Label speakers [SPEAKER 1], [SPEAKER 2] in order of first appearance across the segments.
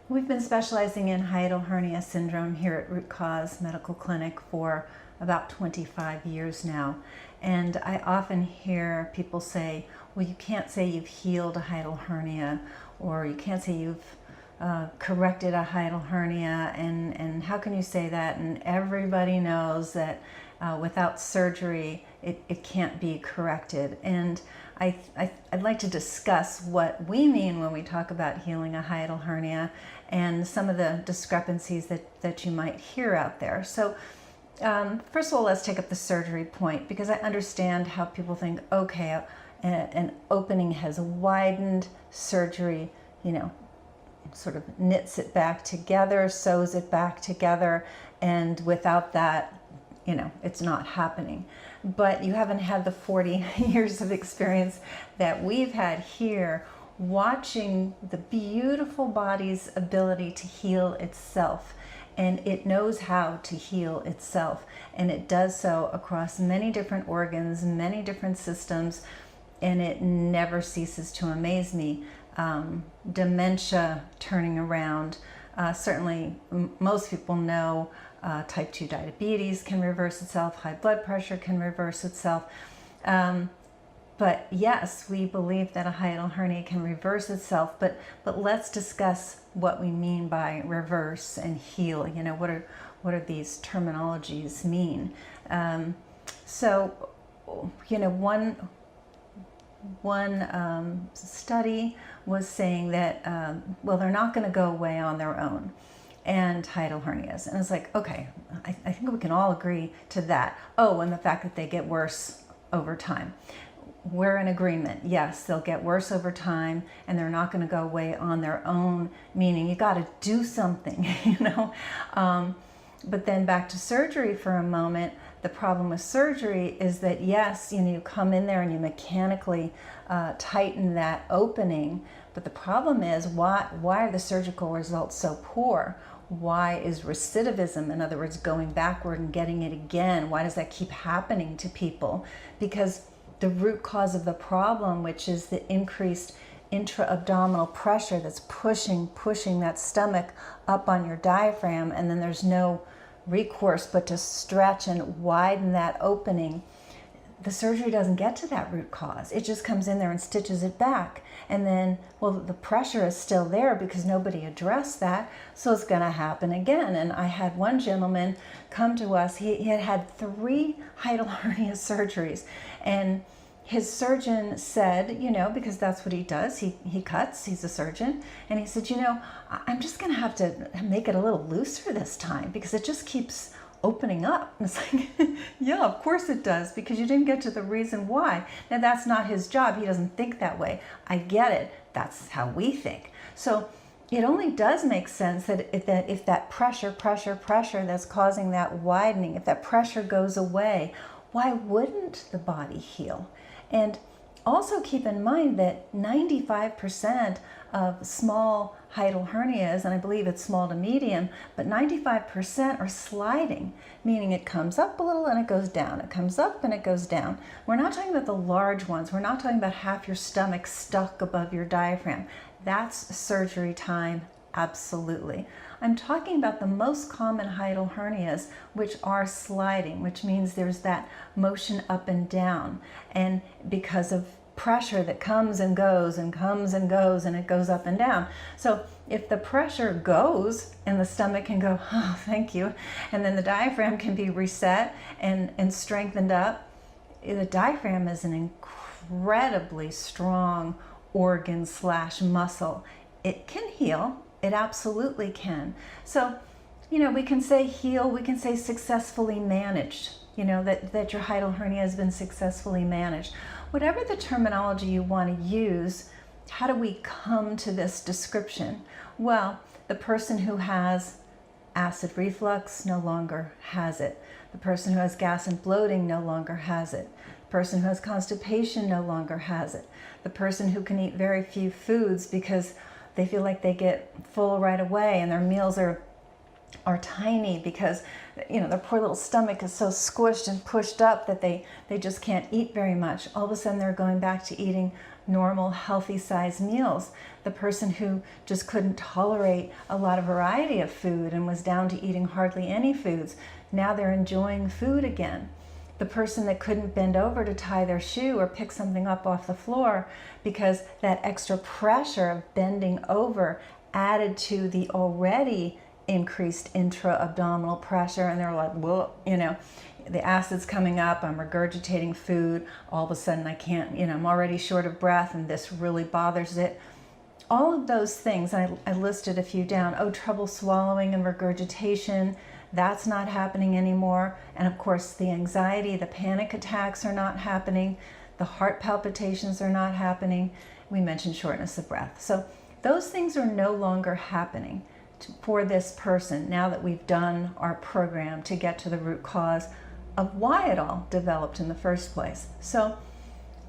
[SPEAKER 1] We've been specializing in hiatal hernia syndrome here at Root Cause Medical Clinic for about 25 years now. And I often hear people say, well, you can't say you've healed a hiatal hernia, or you can't say you've corrected a hiatal hernia, and how can you say that? And everybody knows that without surgery, it can't be corrected. And I'd like to discuss what we mean when we talk about healing a hiatal hernia and some of the discrepancies that you might hear out there. So first of all, let's take up the surgery point, because I understand how people think, okay, an opening has widened, surgery, sort of knits it back together, sews it back together, and without that, it's not happening. But you haven't had the 40 years of experience that we've had here, watching the beautiful body's ability to heal itself. And it knows how to heal itself. And it does so across many different organs, many different systems, and it never ceases to amaze me. Dementia turning around. Certainly, most people know type 2 diabetes can reverse itself, high blood pressure can reverse itself. But yes, we believe that a hiatal hernia can reverse itself, but let's discuss what we mean by reverse and heal. What are these terminologies mean? One study was saying that, well, they're not going to go away on their own, and hiatal hernias. And it's like, okay, I think we can all agree to that. Oh, and the fact that they get worse over time. We're in agreement. Yes, they'll get worse over time, and they're not going to go away on their own, meaning you got to do something, But then back to surgery for a moment. The problem with surgery is that, yes, you come in there and you mechanically tighten that opening, but the problem is, why are the surgical results so poor? Why is recidivism, in other words, going backward and getting it again, why does that keep happening to people? Because the root cause of the problem, which is the increased intra-abdominal pressure that's pushing that stomach up on your diaphragm, and then there's no recourse but to stretch and widen that opening. The surgery doesn't get to that root cause. It just comes in there and stitches it back. And then, well, the pressure is still there because nobody addressed that, so it's going to happen again. And I had one gentleman come to us. He had 3 hiatal hernia surgeries, and his surgeon said, because that's what he does, he cuts, he's a surgeon, and he said, I'm just going to have to make it a little looser this time because it just keeps opening up. And it's like, yeah, of course it does, because you didn't get to the reason why. Now, that's not his job. He doesn't think that way. I get it. That's how we think. So it only does make sense that if that pressure that's causing that widening, if that pressure goes away, why wouldn't the body heal? And also keep in mind that 95% of small hiatal hernias, and I believe it's small to medium, but 95% are sliding, meaning it comes up a little and it goes down. It comes up and it goes down. We're not talking about the large ones. We're not talking about half your stomach stuck above your diaphragm. That's surgery time, absolutely. I'm talking about the most common hiatal hernias, which are sliding, which means there's that motion up and down. And because of pressure that comes and goes and comes and goes, and it goes up and down. So if the pressure goes and the stomach can go, oh, thank you, and then the diaphragm can be reset and strengthened up, the diaphragm is an incredibly strong organ / muscle. It can heal. It absolutely can. So, we can say heal, we can say successfully managed, that your hiatal hernia has been successfully managed. Whatever the terminology you want to use, how do we come to this description? Well, the person who has acid reflux no longer has it. The person who has gas and bloating no longer has it. The person who has constipation no longer has it. The person who can eat very few foods because they feel like they get full right away and their meals are are tiny because, you know, their poor little stomach is so squished and pushed up that they just can't eat very much. All of a sudden they're going back to eating normal, healthy sized meals. The person who just couldn't tolerate a lot of variety of food and was down to eating hardly any foods, now they're enjoying food again. The person that couldn't bend over to tie their shoe or pick something up off the floor because that extra pressure of bending over added to the already increased intra-abdominal pressure, and they're like, well, you know, the acid's coming up, I'm regurgitating food, all of a sudden I can't, you know, I'm already short of breath and this really bothers it. All of those things, I listed a few down. Oh, trouble swallowing and regurgitation, that's not happening anymore. And of course the anxiety, the panic attacks are not happening, the heart palpitations are not happening. We mentioned shortness of breath. So those things are no longer happening for this person now that we've done our program to get to the root cause of why it all developed in the first place. So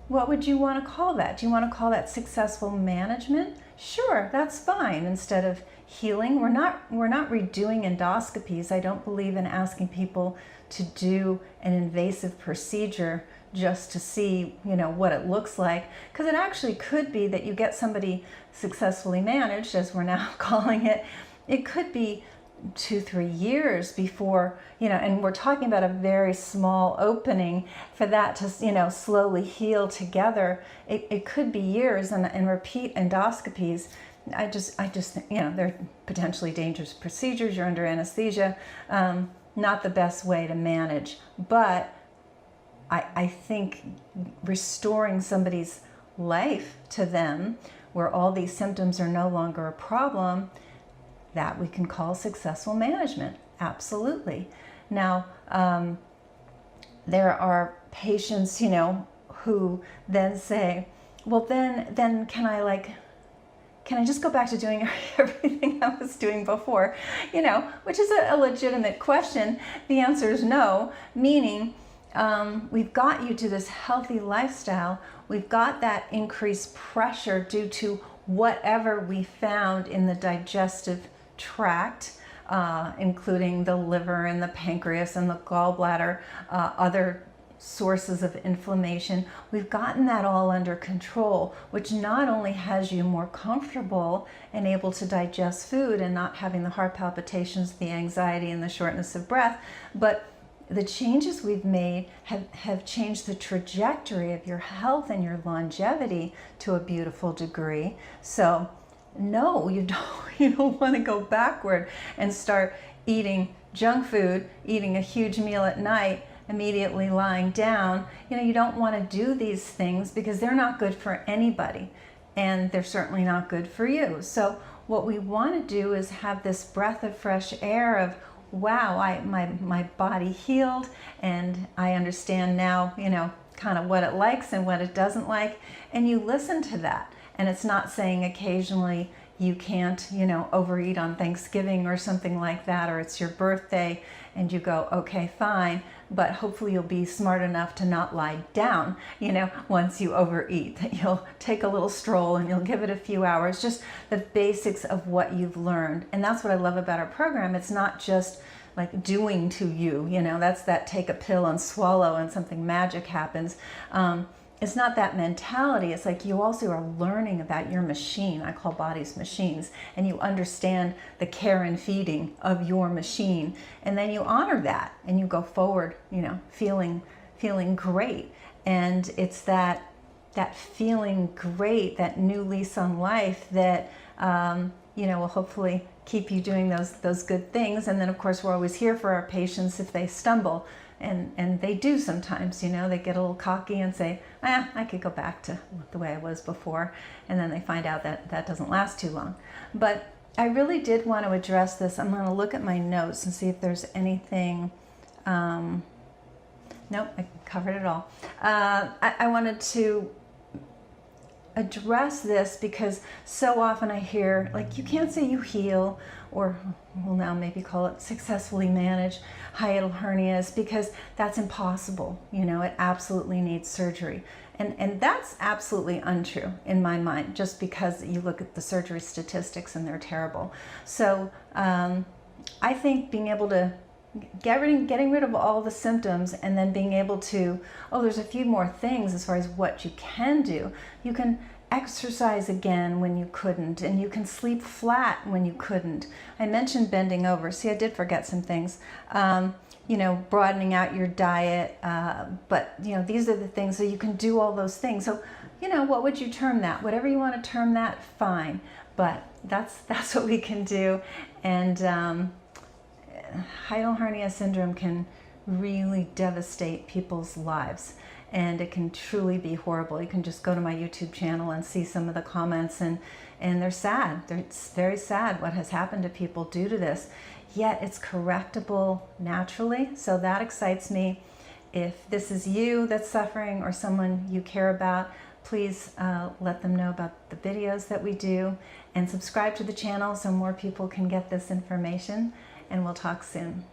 [SPEAKER 1] what would you want to call that? Do you want to call that successful management? Sure, that's fine. Instead of healing, we're not redoing endoscopies. I don't believe in asking people to do an invasive procedure just to see, you know, what it looks like, because it actually could be that you get somebody successfully managed, as we're now calling it. It could be 2-3 years before, you know, and we're talking about a very small opening for that to, you know, slowly heal together. It could be years, and repeat endoscopies. I just, you know, they're potentially dangerous procedures. You're under anesthesia. Not the best way to manage, but I think restoring somebody's life to them where all these symptoms are no longer a problem, that we can call successful management. Absolutely. Now, there are patients, you know, who then say, well, then can I just go back to doing everything I was doing before? You know, which is a legitimate question. The answer is no, meaning we've got you to this healthy lifestyle. We've got that increased pressure due to whatever we found in the digestive tract, including the liver and the pancreas and the gallbladder, other sources of inflammation. We've gotten that all under control, which not only has you more comfortable and able to digest food and not having the heart palpitations, the anxiety, and the shortness of breath, but the changes we've made have changed the trajectory of your health and your longevity to a beautiful degree. So no, you don't want to go backward and start eating junk food, eating a huge meal at night, immediately lying down. You know, you don't want to do these things because they're not good for anybody, and they're certainly not good for you. So what we want to do is have this breath of fresh air of, wow, my body healed, and I understand now, you know, kind of what it likes and what it doesn't like, and you listen to that. And it's not saying occasionally you can't, you know, overeat on Thanksgiving or something like that, or it's your birthday and you go, okay, fine, but hopefully you'll be smart enough to not lie down, you know, once you overeat, that you'll take a little stroll and you'll give it a few hours, just the basics of what you've learned. And that's what I love about our program. It's not just like doing to you, you know, that's that take a pill and swallow and something magic happens. It's not that mentality. It's like you also are learning about your machine. I call bodies machines, and you understand the care and feeding of your machine, and then you honor that and you go forward, you know, feeling great. And it's that feeling great, that new lease on life that you know, will hopefully keep you doing those good things. And then of course we're always here for our patients if they stumble. And they do sometimes, you know, they get a little cocky and say, I could go back to the way I was before. And then they find out that that doesn't last too long. But I really did want to address this. I'm going to look at my notes and see if there's anything. Nope, I covered it all. I wanted to address this because so often I hear, like, you can't say you heal, or we'll now maybe call it successfully manage hiatal hernias, because that's impossible. You know, it absolutely needs surgery. And that's absolutely untrue in my mind, just because you look at the surgery statistics and they're terrible. So I think being able to getting rid of all the symptoms and then being able to, oh, there's a few more things as far as what you can do. You can exercise again when you couldn't, and you can sleep flat when you couldn't. I mentioned bending over. See, I did forget some things. You know, broadening out your diet, but you know, these are the things, so you can do all those things. So, you know, what would you term that? Whatever you want to term that, fine. But that's what we can do. And hiatal hernia syndrome can really devastate people's lives, and it can truly be horrible. You can just go to my YouTube channel and see some of the comments, and they're sad. It's very sad what has happened to people due to this, yet it's correctable naturally. So that excites me. If this is you that's suffering or someone you care about, please let them know about the videos that we do, and subscribe to the channel so more people can get this information, and we'll talk soon.